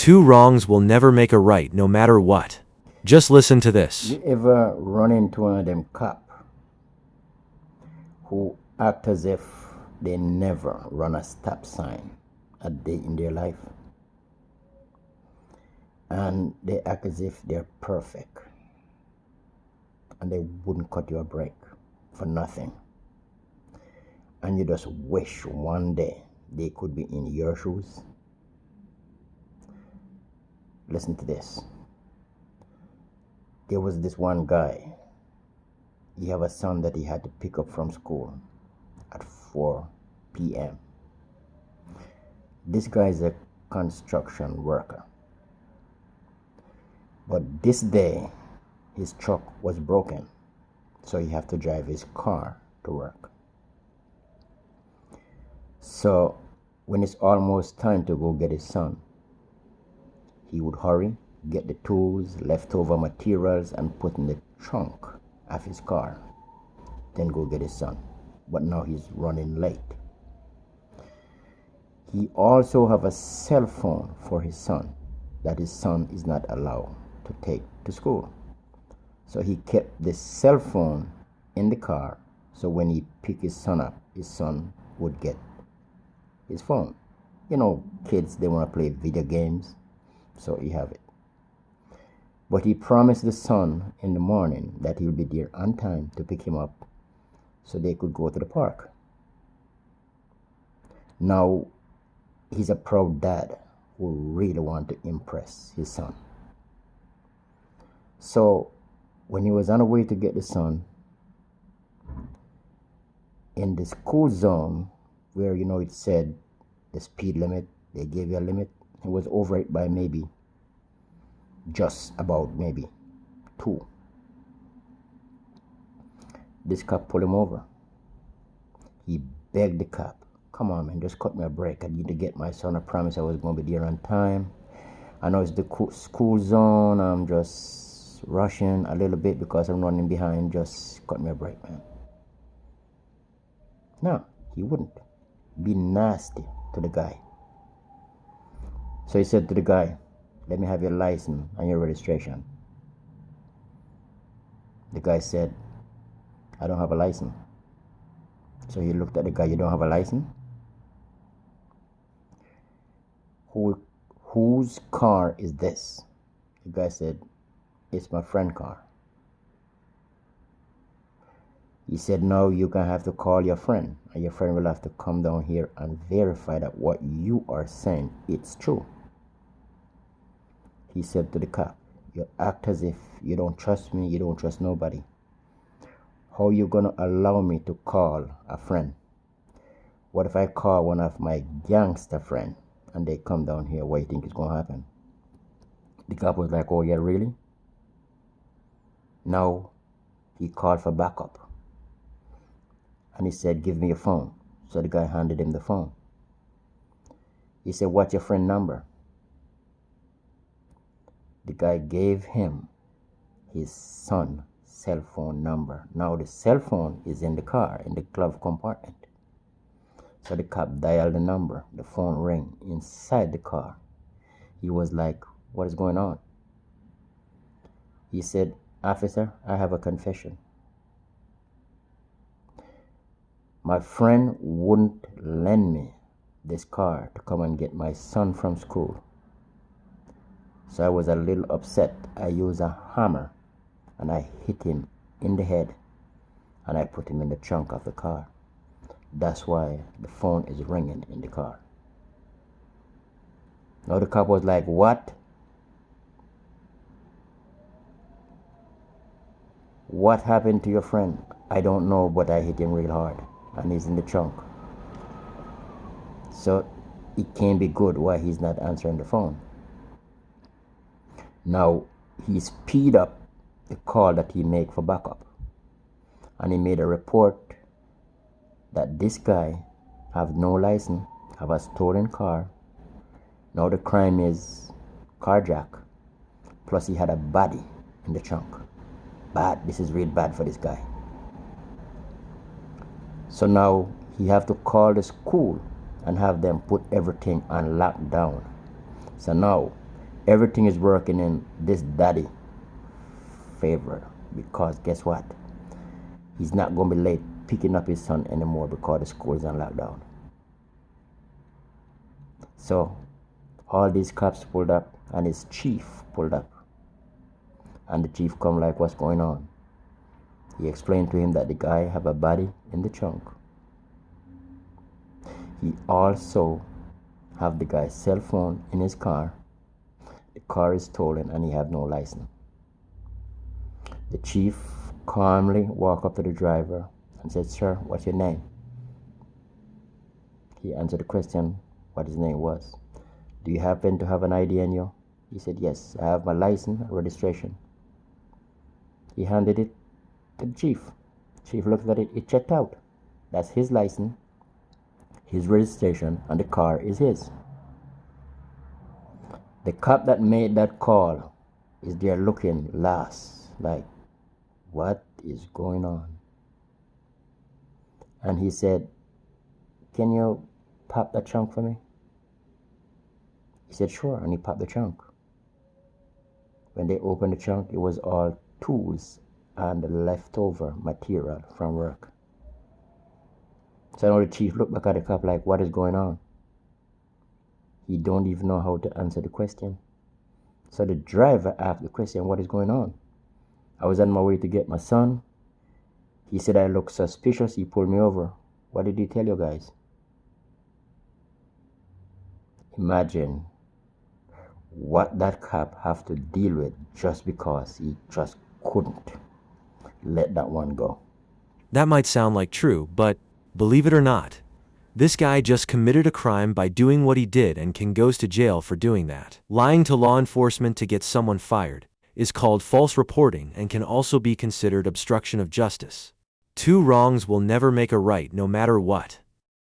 Two wrongs will never make a right, no matter what. Just listen to this. You ever run into one of them cop who act as if they never run a stop sign a day in their life? And they act as if they're perfect. And they wouldn't cut you a break for nothing. And you just wish one day they could be in your shoes. Listen to this. There was this one guy. He have a son that he had to pick up from school at 4 p.m. This guy is a construction worker. But this day, his truck was broken, so he have to drive his car to work. So when it's almost time to go get his son, he would hurry, get the tools, leftover materials, and put in the trunk of his car, then go get his son. But now he's running late. He also have a cell phone for his son that his son is not allowed to take to school. So he kept the cell phone in the car, so when he picked his son up, his son would get his phone. You know, kids, they want to play video games, so he have it. But he promised the son in the morning that he'll be there on time to pick him up so they could go to the park. Now, he's a proud dad who really want to impress his son. So when he was on the way to get the son, in the school zone where, you know, it said the speed limit, they gave you a limit, it was over it by maybe just about maybe 2. This cop pulled him over. He begged the cop, come on man, just cut me a break. I need to get my son. I promised I was going to be there on time. I know it's the school zone. I'm just rushing a little bit because I'm running behind. Just cut me a break, man. No, he wouldn't. Be nasty to the guy. So he said to the guy, let me have your license and your registration. The guy said, I don't have a license. So he looked at the guy, you don't have a license? Whose car is this? The guy said, it's my friend's car. He said, no, you're going to have to call your friend. And your friend will have to come down here and verify that what you are saying, it's true. He said to the cop, you act as if you don't trust me, you don't trust nobody. How you going to allow me to call a friend? What if I call one of my gangster friends and they come down here? What do you think is going to happen? The cop was like, oh yeah, really? Now he called for backup. And he said, give me your phone. So the guy handed him the phone. He said, what's your friend's number? The guy gave him his son's cell phone number. Now the cell phone is in the car, in the glove compartment. So the cop dialed the number. The phone rang inside the car. He was like, what is going on? He said, officer, I have a confession. My friend wouldn't lend me this car to come and get my son from school. So I was a little upset. I used a hammer and I hit him in the head and I put him in the trunk of the car. That's why the phone is ringing in the car. Now the cop was like, what? What happened to your friend? I don't know, but I hit him real hard and he's in the trunk. So it can't be good why he's not answering the phone. Now he speed up the call that he made for backup. And he made a report that this guy have no license, have a stolen car. Now the crime is carjack. Plus he had a body in the trunk. Bad. This is real bad for this guy. So now he have to call the school and have them put everything on lockdown. So now Everything is working in this daddy favor, because guess what? He's not going to be late picking up his son anymore because the school is on lockdown. So all these cops pulled up and his chief pulled up. And the chief come like, what's going on? He explained to him that the guy have a body in the trunk. He also have the guy's cell phone in his car. The car is stolen and he have no license. The chief calmly walked up to the driver and said, sir, what's your name? He answered the question, what his name was. Do you happen to have an ID on you? He said, yes, I have my license and registration. He handed it to the chief. Chief looked at it, it checked out. That's his license, his registration, and the car is his. The cop that made that call is there looking lost, like, what is going on? And he said, can you pop the trunk for me? He said, sure, and he popped the trunk. When they opened the trunk, it was all tools and leftover material from work. So now the chief looked back at the cop like, what is going on? He don't even know how to answer the question. So the driver asked the question, what is going on? I was on my way to get my son. He said I look suspicious. He pulled me over. What did he tell you guys? Imagine what that cop have to deal with just because he just couldn't let that one go. That might sound like true, but believe it or not, this guy just committed a crime by doing what he did and can goes to jail for doing that. Lying to law enforcement to get someone fired is called false reporting and can also be considered obstruction of justice. Two wrongs will never make a right no matter what.